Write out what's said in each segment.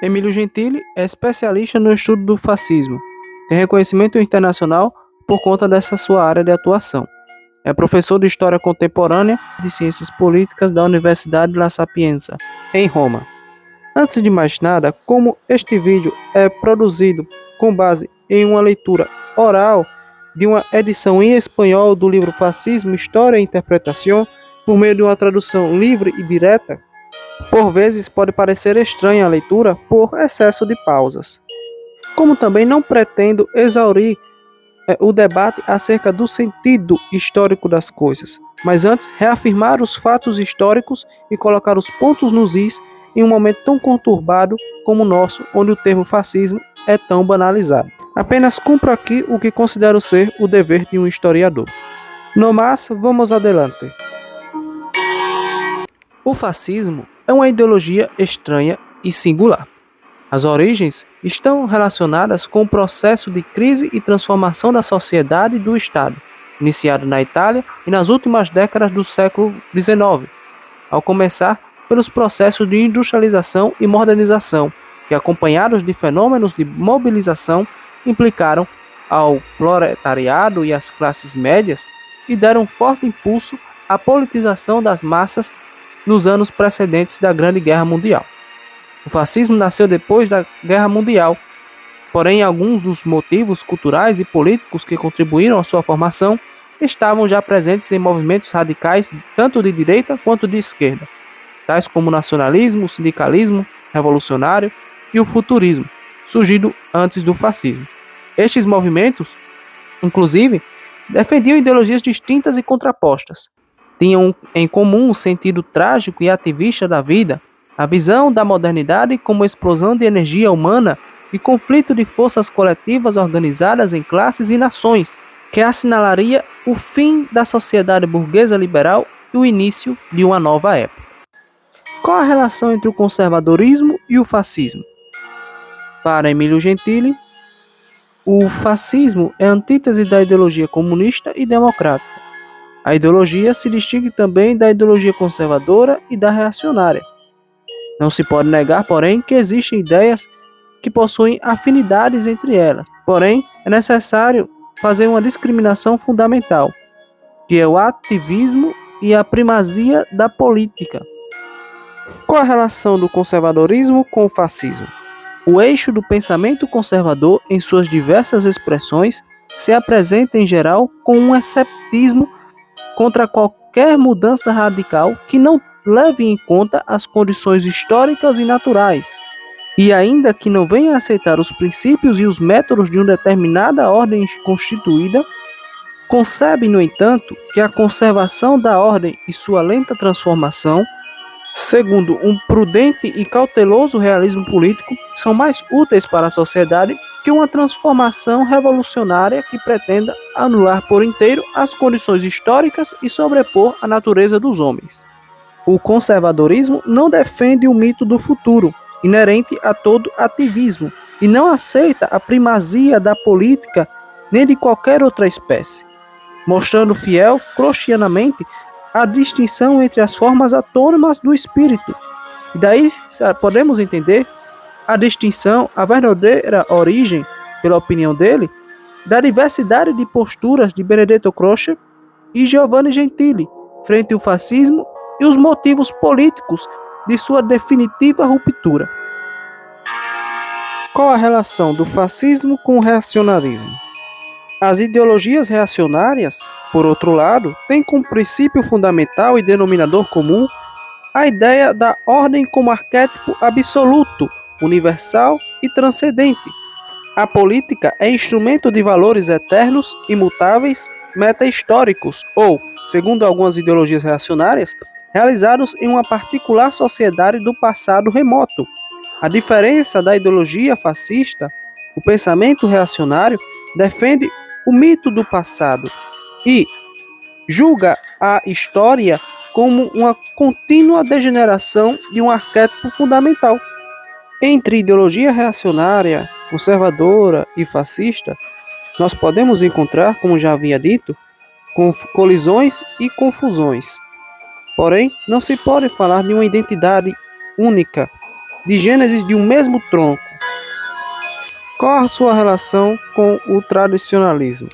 Emílio Gentili é especialista no estudo do fascismo. Tem reconhecimento internacional por conta dessa sua área de atuação. É professor de História Contemporânea e de Ciências Políticas da Universidade La Sapienza, em Roma. Antes de mais nada, como este vídeo é produzido com base em uma leitura oral de uma edição em espanhol do livro Fascismo, História e Interpretação, por meio de uma tradução livre e direta, por vezes pode parecer estranha a leitura por excesso de pausas. Como também não pretendo exaurir o debate acerca do sentido histórico das coisas, mas antes reafirmar os fatos históricos e colocar os pontos nos is em um momento tão conturbado como o nosso, onde o termo fascismo é tão banalizado. Apenas cumpro aqui o que considero ser o dever de um historiador. No mais, vamos adelante. O fascismo é uma ideologia estranha e singular. As origens estão relacionadas com o processo de crise e transformação da sociedade e do Estado, iniciado na Itália e nas últimas décadas do século XIX, ao começar pelos processos de industrialização e modernização, que, acompanhados de fenômenos de mobilização, implicaram ao proletariado e às classes médias e deram forte impulso à politização das massas nos anos precedentes da Grande Guerra Mundial. O fascismo nasceu depois da Guerra Mundial, porém alguns dos motivos culturais e políticos que contribuíram à sua formação estavam já presentes em movimentos radicais tanto de direita quanto de esquerda, tais como o nacionalismo, o sindicalismo revolucionário e o futurismo, surgido antes do fascismo. Estes movimentos, inclusive, defendiam ideologias distintas e contrapostas. Tinham em comum o sentido trágico e ativista da vida, a visão da modernidade como explosão de energia humana e conflito de forças coletivas organizadas em classes e nações, que assinalaria o fim da sociedade burguesa liberal e o início de uma nova época. Qual a relação entre o conservadorismo e o fascismo? Para Emílio Gentili, o fascismo é a antítese da ideologia comunista e democrática. A ideologia se distingue também da ideologia conservadora e da reacionária. Não se pode negar, porém, que existem ideias que possuem afinidades entre elas. Porém, é necessário fazer uma discriminação fundamental, que é o ativismo e a primazia da política. Qual a relação do conservadorismo com o fascismo? O eixo do pensamento conservador, em suas diversas expressões, se apresenta em geral com um escepticismo contra qualquer mudança radical que não leve em conta as condições históricas e naturais, e ainda que não venha a aceitar os princípios e os métodos de uma determinada ordem constituída, concebe, no entanto, que a conservação da ordem e sua lenta transformação, segundo um prudente e cauteloso realismo político, são mais úteis para a sociedade que uma transformação revolucionária que pretenda anular por inteiro as condições históricas e sobrepor a natureza dos homens. O conservadorismo não defende o mito do futuro, inerente a todo ativismo, e não aceita a primazia da política nem de qualquer outra espécie, mostrando fiel, crostianamente, a distinção entre as formas autônomas do espírito. E daí podemos entender a distinção, a verdadeira origem, pela opinião dele, da diversidade de posturas de Benedetto Croce e Giovanni Gentili frente ao fascismo e os motivos políticos de sua definitiva ruptura. Qual a relação do fascismo com o reacionarismo? As ideologias reacionárias, por outro lado, têm como princípio fundamental e denominador comum a ideia da ordem como arquétipo absoluto, universal e transcendente. A política é instrumento de valores eternos, imutáveis, meta-históricos ou, segundo algumas ideologias reacionárias, realizados em uma particular sociedade do passado remoto. A diferença da ideologia fascista, o pensamento reacionário defende o mito do passado e julga a história como uma contínua degeneração de um arquétipo fundamental. Entre ideologia reacionária, conservadora e fascista, nós podemos encontrar, como já havia dito, colisões e confusões. Porém, não se pode falar de uma identidade única de gênesis de um mesmo tronco. Qual a sua relação com o tradicionalismo?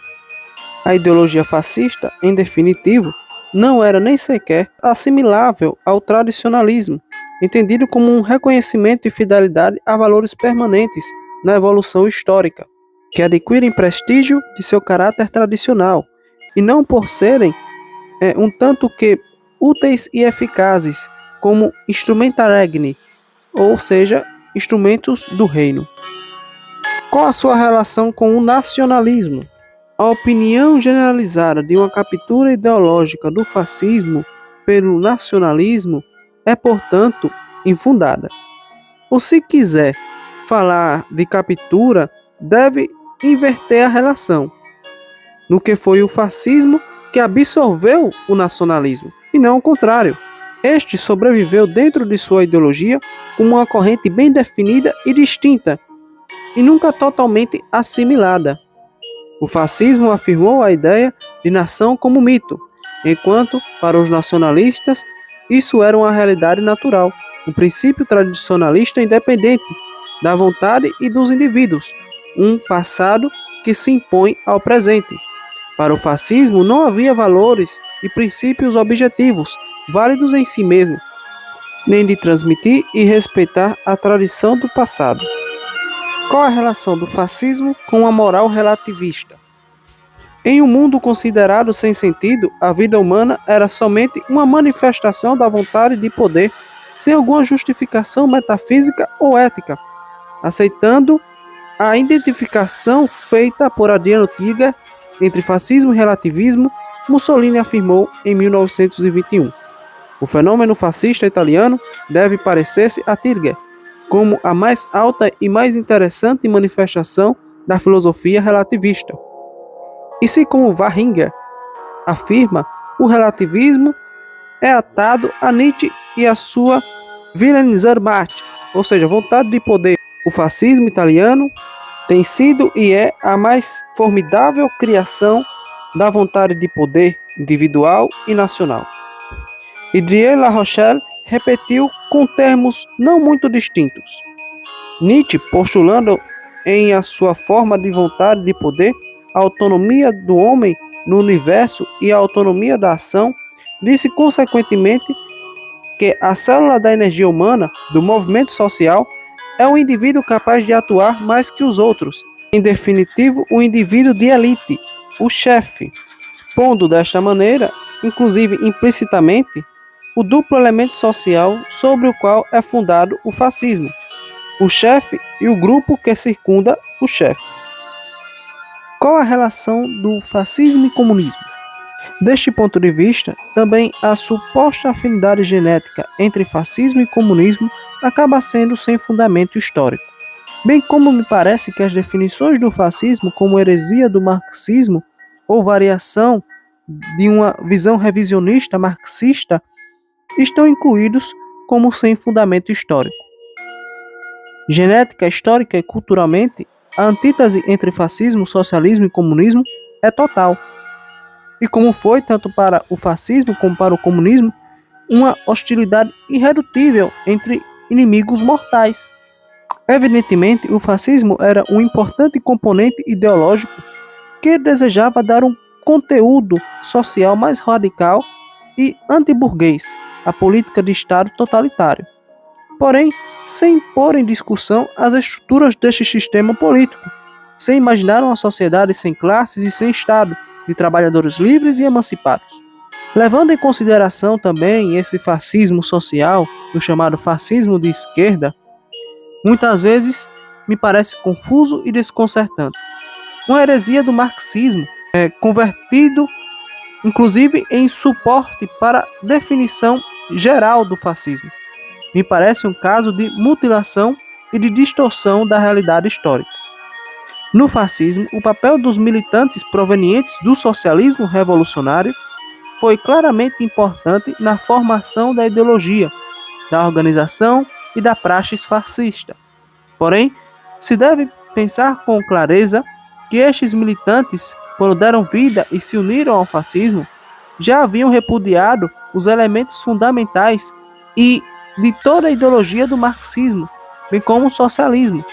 A ideologia fascista, em definitivo, não era nem sequer assimilável ao tradicionalismo, entendido como um reconhecimento e fidelidade a valores permanentes na evolução histórica, que adquirem prestígio de seu caráter tradicional, e não por serem um tanto que úteis e eficazes como instrumenta regni, ou seja, instrumentos do reino. Qual a sua relação com o nacionalismo? A opinião generalizada de uma captura ideológica do fascismo pelo nacionalismo é, portanto, infundada. Ou se quiser falar de captura, deve inverter a relação, no que foi o fascismo que absorveu o nacionalismo, e não o contrário. Este sobreviveu dentro de sua ideologia como uma corrente bem definida e distinta, e nunca totalmente assimilada. O fascismo afirmou a ideia de nação como mito, enquanto, para os nacionalistas, isso era uma realidade natural, um princípio tradicionalista independente da vontade e dos indivíduos, um passado que se impõe ao presente. Para o fascismo não havia valores e princípios objetivos, válidos em si mesmo, nem de transmitir e respeitar a tradição do passado. Qual a relação do fascismo com a moral relativista? Em um mundo considerado sem sentido, a vida humana era somente uma manifestação da vontade de poder, sem alguma justificação metafísica ou ética. Aceitando a identificação feita por Adriano Tiger entre fascismo e relativismo, Mussolini afirmou em 1921: o fenômeno fascista italiano deve parecer-se a Tiger, como a mais alta e mais interessante manifestação da filosofia relativista. E se, como Warringer afirma, o relativismo é atado a Nietzsche e a sua Willensmacht, ou seja, vontade de poder, o fascismo italiano tem sido e é a mais formidável criação da vontade de poder individual e nacional. Idrier La Rochelle repetiu com termos não muito distintos. Nietzsche, postulando em a sua forma de vontade de poder a autonomia do homem no universo e a autonomia da ação, disse consequentemente que a célula da energia humana, do movimento social, é um indivíduo capaz de atuar mais que os outros, em definitivo, o indivíduo de elite, o chefe, pondo desta maneira, inclusive implicitamente, o duplo elemento social sobre o qual é fundado o fascismo, o chefe e o grupo que circunda o chefe. Qual a relação do fascismo e comunismo? Deste ponto de vista, também a suposta afinidade genética entre fascismo e comunismo acaba sendo sem fundamento histórico. Bem como me parece que as definições do fascismo como heresia do marxismo ou variação de uma visão revisionista marxista estão incluídos como sem fundamento histórico. Genética, histórica e culturalmente, a antítese entre fascismo, socialismo e comunismo é total. E como foi, tanto para o fascismo como para o comunismo, uma hostilidade irredutível entre inimigos mortais. Evidentemente, o fascismo era um importante componente ideológico que desejava dar um conteúdo social mais radical e antiburguês à política de Estado totalitário. Porém, sem pôr em discussão as estruturas deste sistema político, sem imaginar uma sociedade sem classes e sem Estado, de trabalhadores livres e emancipados. Levando em consideração também esse fascismo social, o chamado fascismo de esquerda, muitas vezes me parece confuso e desconcertante. Uma heresia do marxismo, convertido inclusive em suporte para a definição geral do fascismo. Me parece um caso de mutilação e de distorção da realidade histórica. No fascismo, o papel dos militantes provenientes do socialismo revolucionário foi claramente importante na formação da ideologia, da organização e da praxis fascista. Porém, se deve pensar com clareza que estes militantes, quando deram vida e se uniram ao fascismo, já haviam repudiado os elementos fundamentais e de toda a ideologia do marxismo, bem como o socialismo,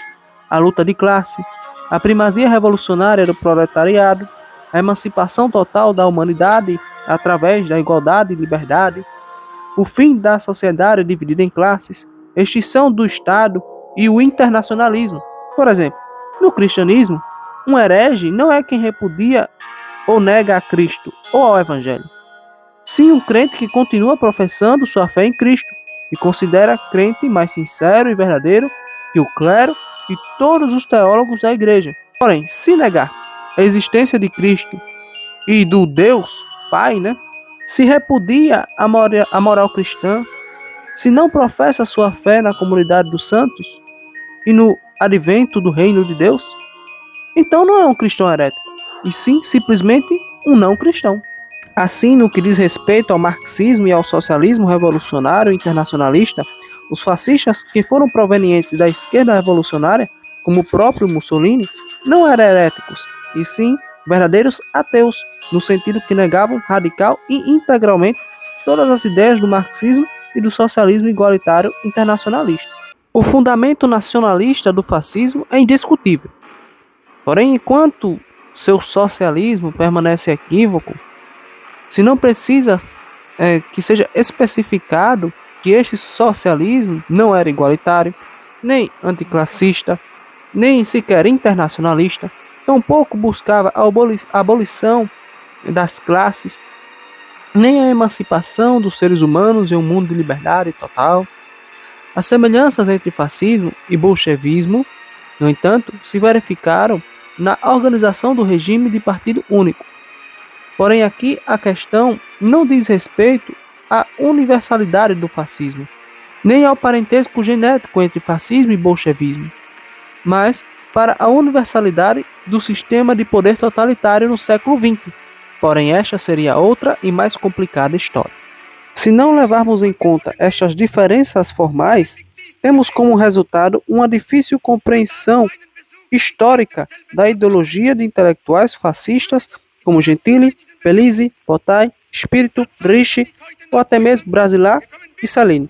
a luta de classe, a primazia revolucionária do proletariado, a emancipação total da humanidade através da igualdade e liberdade, o fim da sociedade dividida em classes, extinção do Estado e o internacionalismo. Por exemplo, no cristianismo, um herege não é quem repudia ou nega a Cristo ou ao Evangelho. Sim, um crente que continua professando sua fé em Cristo e considera crente mais sincero e verdadeiro que o clero e todos os teólogos da igreja. Porém, se negar a existência de Cristo e do Deus Pai, se repudia a moral cristã, se não professa sua fé na comunidade dos santos e no advento do reino de Deus, então não é um cristão herético, e sim simplesmente um não cristão. Assim, no que diz respeito ao marxismo e ao socialismo revolucionário internacionalista, os fascistas que foram provenientes da esquerda revolucionária, como o próprio Mussolini, não eram heréticos, e sim verdadeiros ateus, no sentido que negavam radical e integralmente todas as ideias do marxismo e do socialismo igualitário internacionalista. O fundamento nacionalista do fascismo é indiscutível. Porém, enquanto seu socialismo permanece equívoco, se não precisa que seja especificado que este socialismo não era igualitário, nem anticlassista, nem sequer internacionalista, tampouco buscava a abolição das classes, nem a emancipação dos seres humanos em um mundo de liberdade total. As semelhanças entre fascismo e bolchevismo, no entanto, se verificaram na organização do regime de partido único. Porém, aqui a questão não diz respeito à universalidade do fascismo, nem ao parentesco genético entre fascismo e bolchevismo, mas para a universalidade do sistema de poder totalitário no século XX. Porém, esta seria outra e mais complicada história. Se não levarmos em conta estas diferenças formais, temos como resultado uma difícil compreensão histórica da ideologia de intelectuais fascistas como Gentili, Felizi, Bottai, Espírito, Ricci ou até mesmo Basilar e Salini.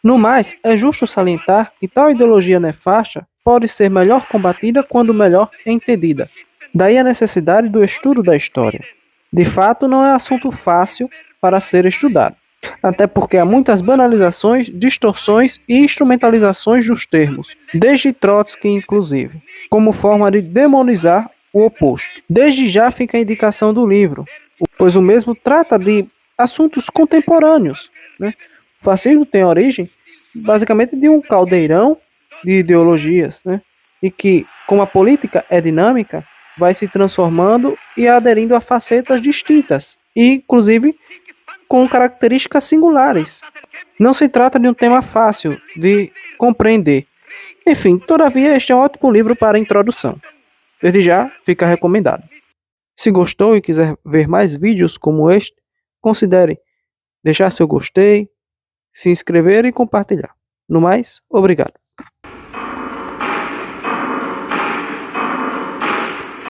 No mais, é justo salientar que tal ideologia nefasta pode ser melhor combatida quando melhor entendida. Daí a necessidade do estudo da história. De fato, não é assunto fácil para ser estudado, até porque há muitas banalizações, distorções e instrumentalizações dos termos, desde Trotsky inclusive, como forma de demonizar o oposto. Desde já fica a indicação do livro, pois o mesmo trata de assuntos contemporâneos. O fascismo tem origem basicamente de um caldeirão de ideologias, e que, como a política é dinâmica, vai se transformando e aderindo a facetas distintas, e inclusive com características singulares. Não se trata de um tema fácil de compreender. Enfim, todavia, este é um ótimo livro para introdução. Desde já, fica recomendado. Se gostou e quiser ver mais vídeos como este, considere deixar seu gostei, se inscrever e compartilhar. No mais, obrigado.